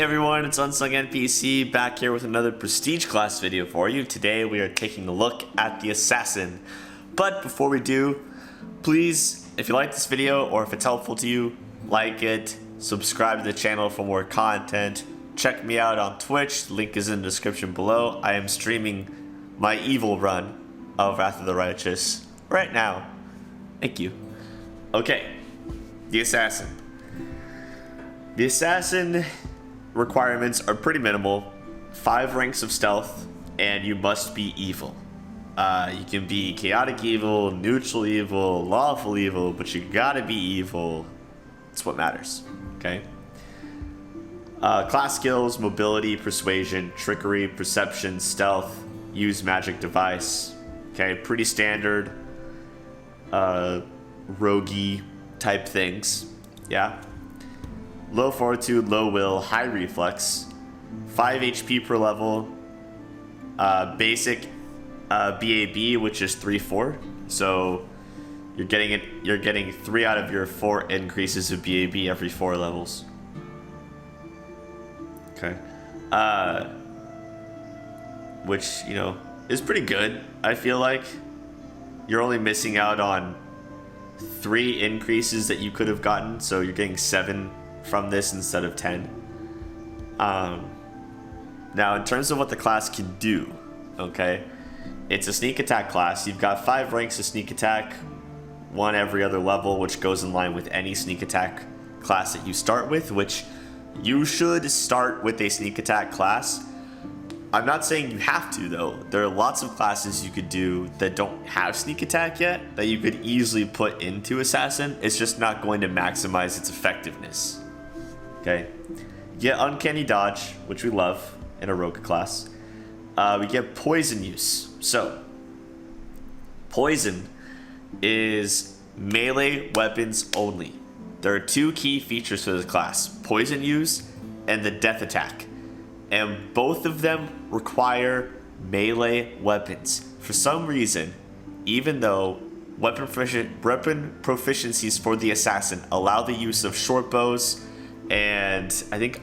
Hey everyone, it's Unsung NPC back here with another Prestige class video for you. Today we are taking a look at the Assassin. But before we do, please, if you like this video or if it's helpful to you, like it, subscribe to the channel for more content. Check me out on Twitch, link is in the description below. I am streaming my evil run of Wrath of the Righteous right now. Thank you. Okay, the Assassin. The Assassin requirements are pretty minimal. 5 ranks of stealth, and you must be evil. You can be chaotic evil, neutral evil, lawful evil, but you gotta be evil. It's what matters, okay? Class skills: mobility, persuasion, trickery, perception, stealth, use magic device. Okay, pretty standard roguey type things, yeah? Low fortitude, low will, high reflex, 5 HP per level, basic BAB, which is 3/4. So you're getting 3 out of your 4 increases of BAB every 4 levels. Okay, which, you know, is pretty good. I feel like you're only missing out on 3 increases that you could have gotten, so you're getting 7 from this instead of 10. Now in terms of what the class can do, okay, it's a sneak attack class. You've got 5 ranks of sneak attack, 1 every other level, which goes in line with any sneak attack class that you start with, which you should start with a sneak attack class. I'm not saying you have to though. There are lots of classes you could do that don't have sneak attack yet that you could easily put into Assassin. It's just not going to maximize its effectiveness. Okay, you get uncanny dodge, which we love in a rogue class. We get poison use. So poison is melee weapons only. There are 2 key features for this class: poison use and the death attack, and both of them require melee weapons. For some reason, even though weapon proficiencies for the Assassin allow the use of short bows, and I think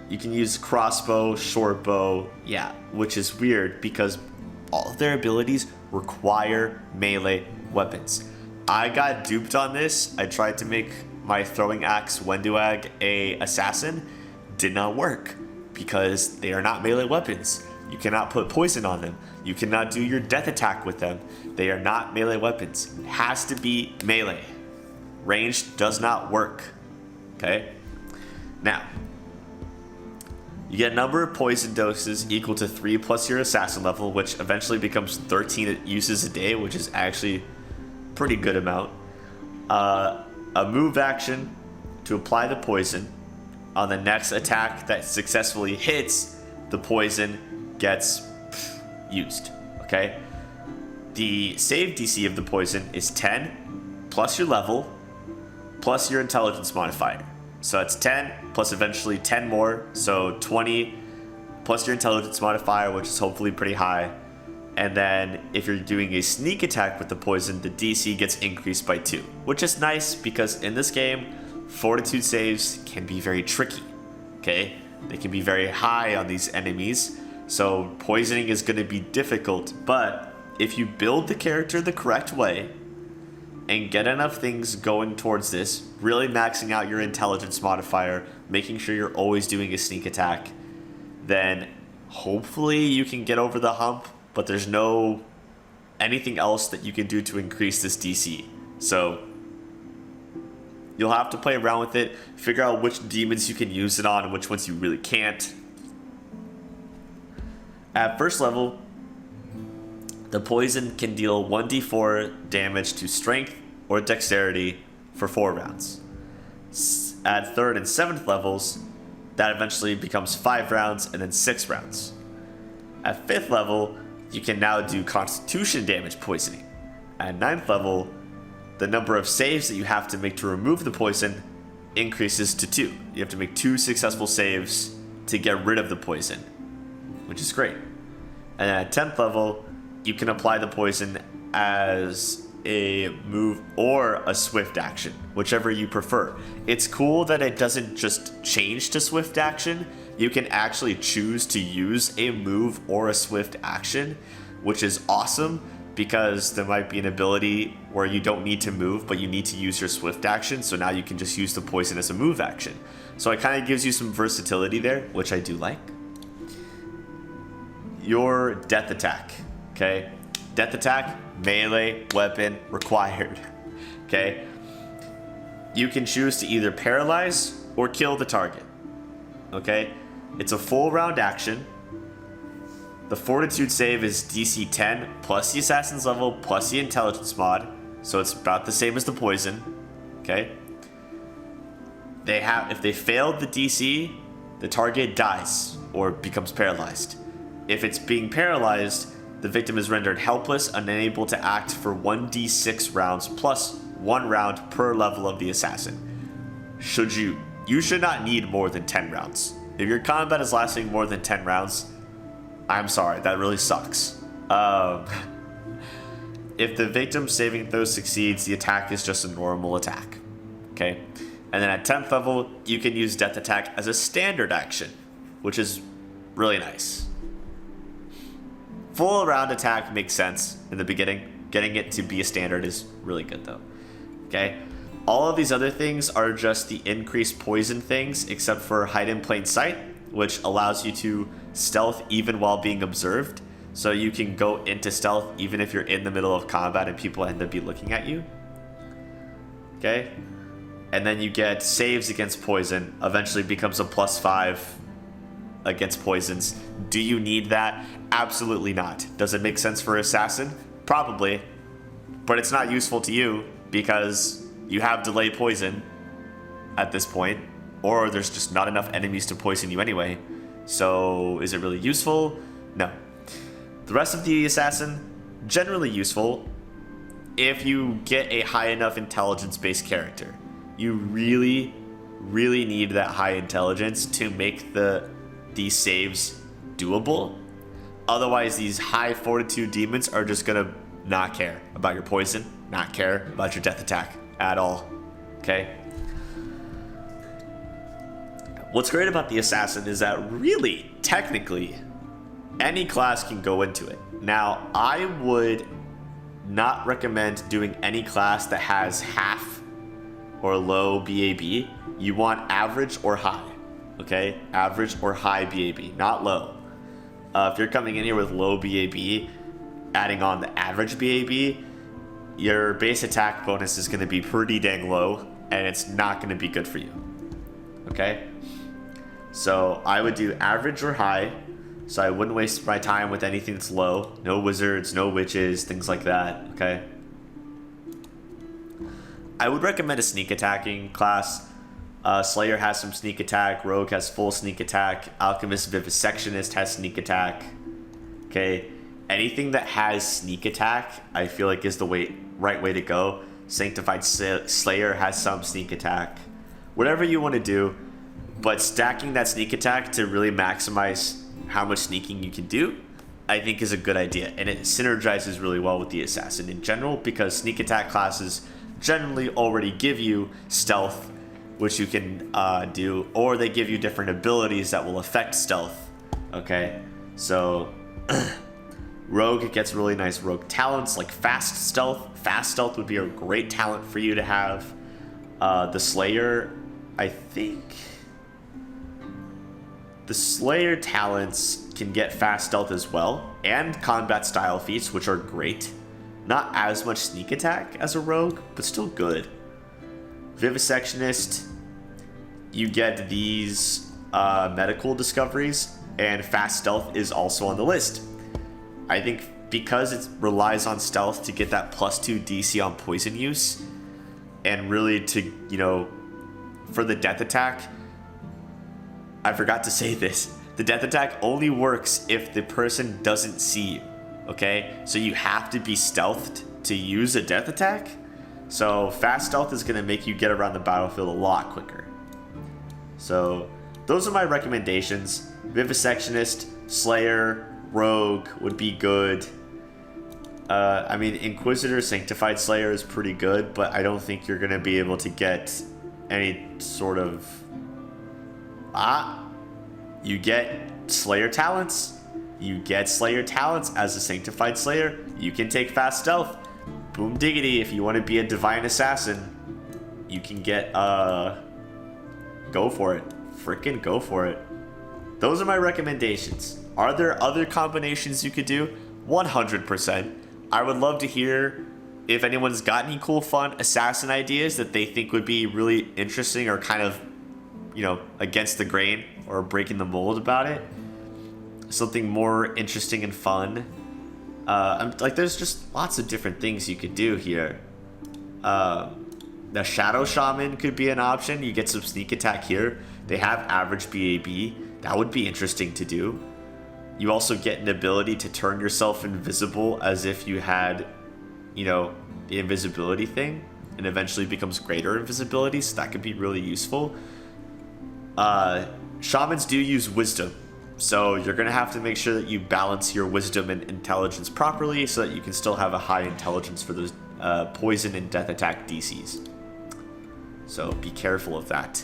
you can use crossbow, short bow, yeah, which is weird because all of their abilities require melee weapons. I got duped on this. I tried to make my throwing axe Wenduag a Assassin. Did not work because they are not melee weapons. You cannot put poison on them. You cannot do your death attack with them. They are not melee weapons. It has to be melee. Ranged does not work. Okay? Now, you get a number of poison doses equal to 3 plus your Assassin level, which eventually becomes 13 uses a day, which is actually a pretty good amount. A move action to apply the poison. On the next attack that successfully hits, the poison gets used. Okay? The save DC of the poison is 10 plus your level plus your intelligence modifier. So it's 10 plus eventually 10 more, so 20 plus your intelligence modifier, which is hopefully pretty high. And then if you're doing a sneak attack with the poison, the DC gets increased by 2, which is nice because in this game, fortitude saves can be very tricky. Okay, they can be very high on these enemies, so poisoning is going to be difficult. But if you build the character the correct way and get enough things going towards this, really maxing out your intelligence modifier, making sure you're always doing a sneak attack, then hopefully you can get over the hump. But there's no anything else that you can do to increase this DC. So you'll have to play around with it, figure out which demons you can use it on and which ones you really can't. At first level, the poison can deal 1d4 damage to strength or dexterity for 4 rounds. At 3rd and 7th levels, that eventually becomes 5 rounds and then 6 rounds. At 5th level, you can now do constitution damage poisoning. At 9th level, the number of saves that you have to make to remove the poison increases to 2. You have to make 2 successful saves to get rid of the poison, which is great. And at 10th level, you can apply the poison as a move or a swift action, whichever you prefer. It's cool that it doesn't just change to swift action. You can actually choose to use a move or a swift action, which is awesome because there might be an ability where you don't need to move, but you need to use your swift action. So now you can just use the poison as a move action. So it kind of gives you some versatility there, which I do like. Your death attack, okay? Death attack, melee, weapon, required, okay? You can choose to either paralyze or kill the target, okay? It's a full round action. The fortitude save is DC 10 plus the assassin's level plus the intelligence mod, so it's about the same as the poison, okay? If they failed the DC, the target dies or becomes paralyzed. If it's being paralyzed, the victim is rendered helpless and unable to act for 1d6 rounds plus 1 round per level of the assassin. You should not need more than 10 rounds. If your combat is lasting more than 10 rounds, I'm sorry, that really sucks. If the victim saving throw succeeds, the attack is just a normal attack, okay? And then at 10th level, you can use death attack as a standard action, which is really nice. Full round attack makes sense in the beginning. Getting it to be a standard is really good though, okay? All of these other things are just the increased poison things, except for hide in plain sight, which allows you to stealth even while being observed. So you can go into stealth even if you're in the middle of combat and people end up looking at you. Okay? And then you get saves against poison, eventually becomes a +5 against poisons. Do you need that? Absolutely not. Does it make sense for assassin? Probably. But it's not useful to you because you have delay poison at this point, or there's just not enough enemies to poison you anyway. So is it really useful? No. The rest of the assassin, generally useful if you get a high enough intelligence-based character. You really, really need that high intelligence to make these saves doable. Otherwise, these high fortitude demons are just gonna not care about your poison, not care about your death attack at all, okay? What's great about the assassin is that really, technically, any class can go into it. Now, I would not recommend doing any class that has half or low BAB. You want average or high, okay? Average or high BAB, not low. If you're coming in here with low BAB, adding on the average BAB, your base attack bonus is going to be pretty dang low, and it's not going to be good for you, okay? So I would do average or high, so I wouldn't waste my time with anything that's low. No wizards, no witches, things like that, okay? I would recommend a sneak attacking class. Slayer has some sneak attack, Rogue has full sneak attack, Alchemist Vivisectionist has sneak attack, okay? Anything that has sneak attack, I feel like is the right way to go. Sanctified Slayer has some sneak attack. Whatever you want to do, but stacking that sneak attack to really maximize how much sneaking you can do, I think is a good idea. And it synergizes really well with the assassin in general because sneak attack classes generally already give you stealth, which you can do, or they give you different abilities that will affect stealth, okay? So Rogue gets really nice rogue talents like fast stealth. Fast stealth would be a great talent for you to have. The Slayer, I think the Slayer talents can get fast stealth as well, and combat style feats, which are great. Not as much sneak attack as a rogue, but still good. Vivisectionist, you get these medical discoveries, and fast stealth is also on the list. I think because it relies on stealth to get that +2 DC on poison use, and really to, for the death attack, I forgot to say this. The death attack only works if the person doesn't see you, okay? So you have to be stealthed to use a death attack. So fast stealth is gonna make you get around the battlefield a lot quicker. So those are my recommendations. Vivisectionist, Slayer, Rogue would be good. I mean, Inquisitor Sanctified Slayer is pretty good, but I don't think you're going to be able to get any sort of... You get Slayer talents. You get Slayer talents as a Sanctified Slayer. You can take fast stealth. Boom diggity, if you want to be a Divine Assassin, you can get, go for it. Frickin' go for it. Those are my recommendations. Are there other combinations you could do? 100%. I would love to hear if anyone's got any cool, fun assassin ideas that they think would be really interesting or kind of, you know, against the grain or breaking the mold about it. Something more interesting and fun. Like, there's just lots of different things you could do here. The Shadow Shaman could be an option. You get some sneak attack here. They have average BAB. That would be interesting to do. You also get an ability to turn yourself invisible as if you had, you know, the invisibility thing, and eventually becomes greater invisibility, so that could be really useful. Shamans do use wisdom, so you're going to have to make sure that you balance your wisdom and intelligence properly so that you can still have a high intelligence for those poison and death attack DCs. So be careful of that.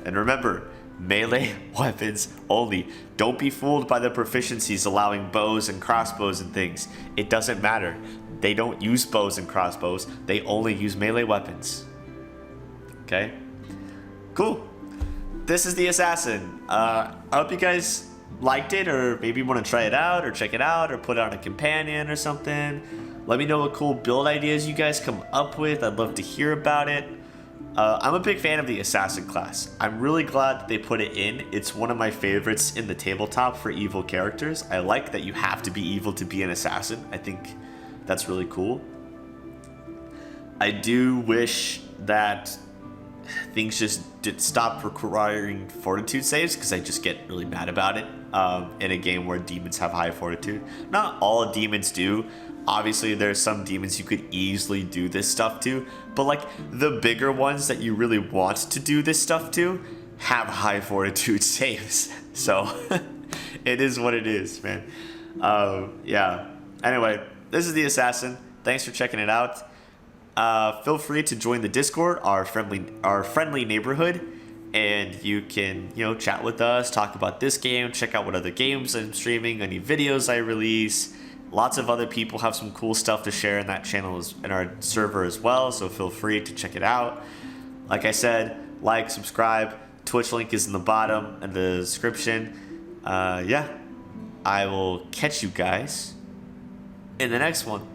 And remember, melee weapons only. Don't be fooled by the proficiencies allowing bows and crossbows and things. It doesn't matter. They don't use bows and crossbows. They only use melee weapons. Okay? Cool. This is the Assassin. I hope you guys liked it, or maybe want to try it out or check it out or put it on a companion or something. Let me know what cool build ideas you guys come up with. I'd love to hear about it. I'm a big fan of the Assassin class. I'm really glad that they put it in. It's one of my favorites in the tabletop for evil characters. I like that you have to be evil to be an assassin. I think that's really cool. I do wish that things just did stop requiring fortitude saves, because I just get really mad about it in a game where demons have high fortitude. Not all demons do. Obviously, there's some demons you could easily do this stuff to, but like the bigger ones that you really want to do this stuff to have high fortitude saves. So it is what it is, man. Yeah. Anyway, this is the Assassin. Thanks for checking it out. Feel free to join the Discord, our friendly neighborhood, and you can, you know, chat with us, talk about this game, check out what other games I'm streaming, any videos I release. Lots of other people have some cool stuff to share in that channel, in our server as well, so feel free to check it out. Like I said, like, subscribe. Twitch link is in the bottom in the description. Yeah, I will catch you guys in the next one.